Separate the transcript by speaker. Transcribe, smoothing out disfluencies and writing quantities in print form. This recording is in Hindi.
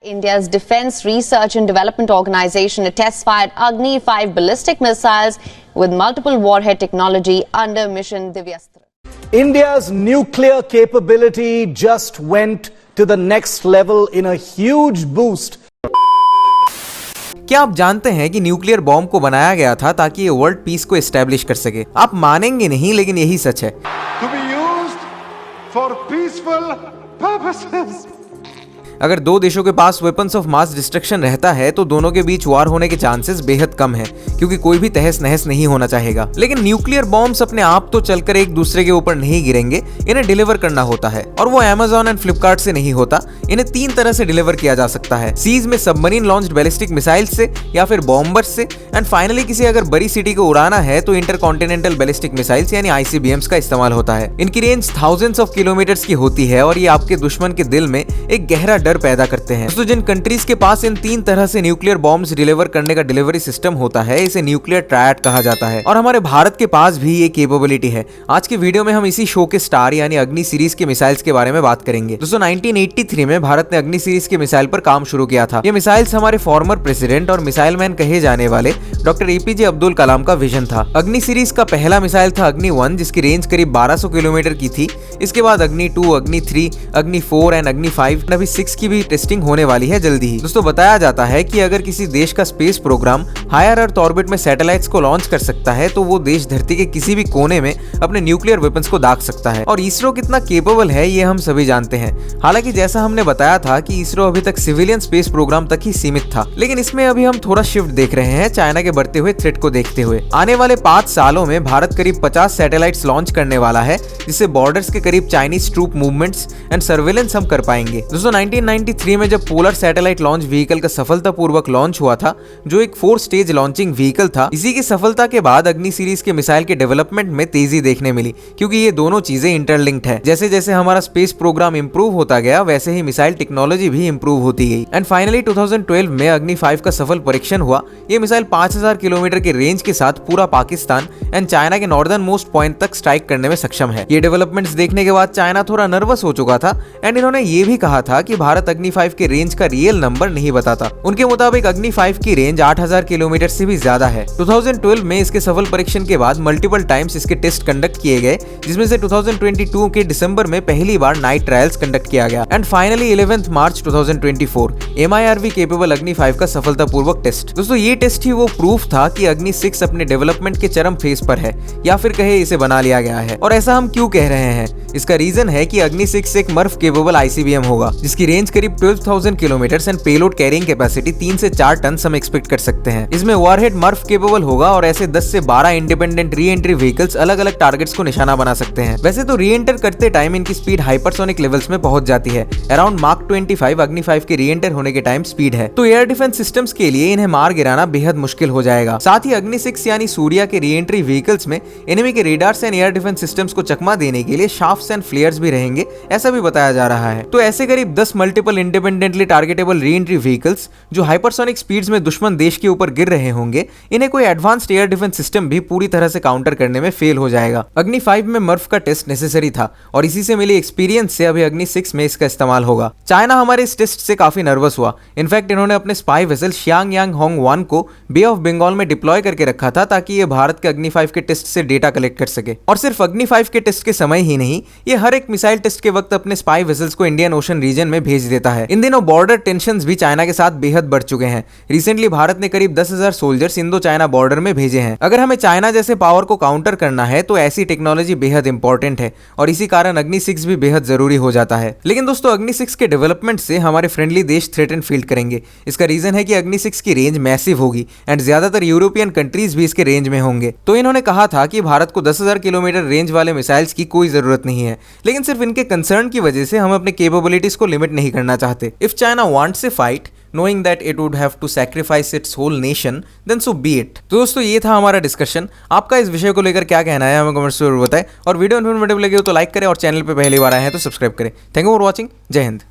Speaker 1: India's Defence Research and Development Organization test-fired Agni-5 ballistic missiles with multiple warhead technology under Mission Divyastra.
Speaker 2: India's nuclear capability just went to the next level in a huge boost.
Speaker 3: क्या आप जानते हैं कि न्यूक्लियर बॉम्ब को बनाया गया था ताकि ये वर्ल्ड पीस को एस्टेब्लिश कर सके? आप मानेंगे नहीं, लेकिन यही सच है।
Speaker 4: To be used for peaceful purposes.
Speaker 3: अगर दो देशों के पास वेपन्स ऑफ मास डिस्ट्रक्शन रहता है तो दोनों के बीच वार होने के चांसेस बेहद कम हैं, क्योंकि कोई भी तहस नहस नहीं होना चाहेगा। लेकिन न्यूक्लियर बॉम्ब्स अपने आप तो चलकर एक दूसरे के ऊपर नहीं गिरेंगे, इन्हें डिलीवर करना होता है, और वो अमेज़न एंड फ्लिपकार्ट से नहीं होता। इन्हें तीन तरह से डिलीवर किया जा सकता है: सीज में सबमरीन लॉन्च्ड बैलिस्टिक मिसाइल से, या फिर बॉम्बर्स से, एंड फाइनली किसी अगर बड़ी सिटी को उड़ाना है तो इंटरकॉन्टिनेंटल बैलिस्टिक मिसाइल्स यानी आईसीबीएम्स का इस्तेमाल होता है। इनकी रेंज थाउजेंड्स ऑफ किलोमीटर्स की होती है और ये आपके दुश्मन के दिल में एक गहरा डर पैदा करते हैं। तो जिन कंट्रीज के पास इन तीन तरह से न्यूक्लियर बॉम्ब्स डिलीवर करने का डिलीवरी सिस्टम होता है, इसे न्यूक्लियर ट्रायड कहा जाता है, और हमारे भारत के पास भी ये कैपेबिलिटी है। आज के वीडियो में हम इसी शो के स्टार यानी अग्नि सीरीज के मिसाइल्स के बारे में बात करेंगे। दोस्तों 1983 में भारत ने अग्नि सीरीज के मिसाइल पर काम शुरू किया था। ये मिसाइल्स हमारे फॉर्मर प्रेसिडेंट और मिसाइल मैन कहे जाने वाले डॉक्टर एपीजे अब्दुल कलाम का विजन था। अग्नि सीरीज का पहला मिसाइल था अग्नि 1, जिसकी रेंज करीब 1200 किलोमीटर की थी। इसके बाद अग्नि 2, अग्नि 3, अग्नि 4 एंड अग्नि 5, अभी 6 की भी टेस्टिंग होने वाली है जल्दी ही। दोस्तों बताया जाता है कि अगर किसी देश का space program higher earth orbit में सैटेलाइट्स को लॉन्च कर सकता है तो वो देश धरती के किसी भी कोने में अपने न्यूक्लियर वेपन्स को दाग सकता है। और इसरो कितना केपेबल है ये हम सभी जानते हैं। हालांकि जैसा हमने बताया था कि इसरो अभी तक सिविलियन स्पेस प्रोग्राम तक ही सीमित था, लेकिन इसमें अभी हम थोड़ा शिफ्ट देख रहे हैं चाइना के बढ़ते हुए थ्रेट को देखते हुए। आने वाले 5 सालों में भारत करीब 50 सैटेलाइट्स लॉन्च करने वाला है, जिससे बॉर्डर्स के करीब Chinese troop movements and surveillance हम कर पाएंगे। दोस्तों 1993 में जब पोलर सैटेलाइट लॉन्च व्हीकल का सफलतापूर्वक लॉन्च हुआ था, जो एक 4 स्टेज लॉन्चिंग व्हीकल था, इसी की सफलता के बाद अग्नि सीरीज के मिसाइल के डेवलपमेंट में तेजी देखने मिली, क्योंकि ये दोनों चीजें इंटरलिंक्ड है। जैसे जैसे हमारा स्पेस प्रोग्राम इंप्रूव होता गया, वैसे ही मिसाइल टेक्नोलॉजी भी इंप्रूव होती गई। एंड फाइनली 2012 में अग्नि 5 का सफल परीक्षण हुआ। ये मिसाइल 5000 किलोमीटर के रेंज के साथ पूरा पाकिस्तान एंड चाइना के नॉर्दर्न मोस्ट पॉइंट तक स्ट्राइक करने में सक्षम है। ये डेवलपमेंट्स देखने के बाद चाइना थोड़ा नर्वस हो चुका था, एंड इन्होंने ये भी कहा था कि भारत अग्नि 5 के रेंज का रियल नंबर नहीं बताता। उनके मुताबिक अग्नि 5 की रेंज 8000 किलोमीटर से भी ज्यादा है। 2012 में इसके सफल परीक्षण के बाद मल्टीपल टाइम्स इसके टेस्ट कंडक्ट किए गए, जिसमें से 2022 के दिसंबर में पहली बार नाइट ट्रायल्स कंडक्ट किया गया। And finally 11 March 2024 MIRV capable अग्नि 5 का सफलतापूर्वक टेस्ट। दोस्तों ये टेस्ट ही वो प्रूफ था कि अग्नि 6 अपने डेवलपमेंट के चरम फेज पर है, या फिर कहे इसे बना लिया गया है। और ऐसा हम क्यों कह रहे हैं? इसका रीजन है कि अग्नि 6 एक मर्फ केपेबल ICBM होगा, जिसकी रेंज करीब 12,000 kilometre and payload carrying capacity 3 से 4 टन हम एक्सपेक्ट कर सकते हैं। इसमें वॉरहेड मर्फ केपेबल होगा और ऐसे 10 से 12 इंडिपेंडेंट री एंट्री व्हीकल्स अलग अलग टारगेट्स को निशाना बना सकते हैं। वैसे तो री एंटर करते टाइम इनकी स्पीड हाइपरसोनिक लेवल्स में पहुंच जाती है। अराउंड मार्क 25 अग्नि 5 के री एंटर होने के टाइम स्पीड है, तो एयर डिफेंस सिस्टम्स के लिए इन्हें मार गिराना बेहद मुश्किल हो जाएगा। साथ ही अग्नि 6 यानी सूर्या के री एंट्री व्हीकल्स में एनिमी के radars and air defence systems को चकमा देने के लिए शाफ्ट्स एंड फ्लेयर्स भी रहेंगे, ऐसा भी बताया जा रहा है। तो ऐसे करीब 10 multiple independently targetable re entry vehicles जो हाइपरसोनिक स्पीड्स में दुश्मन देश के ऊपर गिर रहे होंगे, इन्हें कोई एडवांस्ड एयर डिफेंस सिस्टम भी पूरी तरह से काउंटर करने में फेल हो जाएगा। अग्नि 5 में मर्फ का टेस्ट नेसेसरी था, और इसी से मिली एक्सपीरियंस से अभी अग्नि 6 में इसका इस्तेमाल होगा। चाइना हमारे इस टेस्ट से काफी नर्वस हुआ। इनफैक्ट इन्होंने अपने स्पाई वेसल शियांग यांग होंग 1 को बे ऑफ बंगाल में डिप्लॉय करके रखा था, ताकि ये भारत के अग्नि 5 के टेस्ट से डेटा कलेक्ट कर सके। और सिर्फ अग्नि 5 के टेस्ट के समय ही नहीं, ये हर एक मिसाइल टेस्ट के वक्त अपने स्पाई वेसल्स को इंडियन ओशन रीजन में भेज देता है। इन दिनों बॉर्डर टेंशंस भी चाइना के साथ बेहद बढ़ चुके हैं। रिसेंटली भारत ने करीब 10,000 सोल्जर्स इंडो चाइना बॉर्डर में भेजे हैं। अगर हमें चाइना जैसे पावर को काउंटर करना है तो ऐसी टेक्नोलॉजी बेहद इंपॉर्टेंट है, और इसी कारण अग्नि 6 भी बेहद जरूरी हो जाता है। लेकिन दोस्तों अग्नि 6 के डेवलपमेंट से हमारे फ्रेंडली देश थ्रेटन फील करेंगे। इसका रीजन है कि अग्नि 6 की रेंज मैसिव होगी, एंड ज्यादातर यूरोपियन कंट्रीज भी इसके रेंज में होंगे। तो इन्होंने कहा था कि भारत को 10,000 किलोमीटर रेंज वाले मिसाइल्स की कोई जरूरत नहीं है, लेकिन सिर्फ इनके कंसर्न की वजह से हम अपने कैपेबिलिटीज को लिमिट नहीं करना चाहते। If China wants A fight knowing that it would have to sacrifice its whole nation, then so be it। तो दोस्तों ये था हमारा डिस्कशन। आपका इस विषय को लेकर क्या कहना है हमें कमेंट्स में जरूर बताएं, और वीडियो इन्फॉर्मेटिव लगे हो तो लाइक करें, और चैनल पे पहली बार आए हैं तो सब्सक्राइब करें। Thank you for watching. जय हिंद।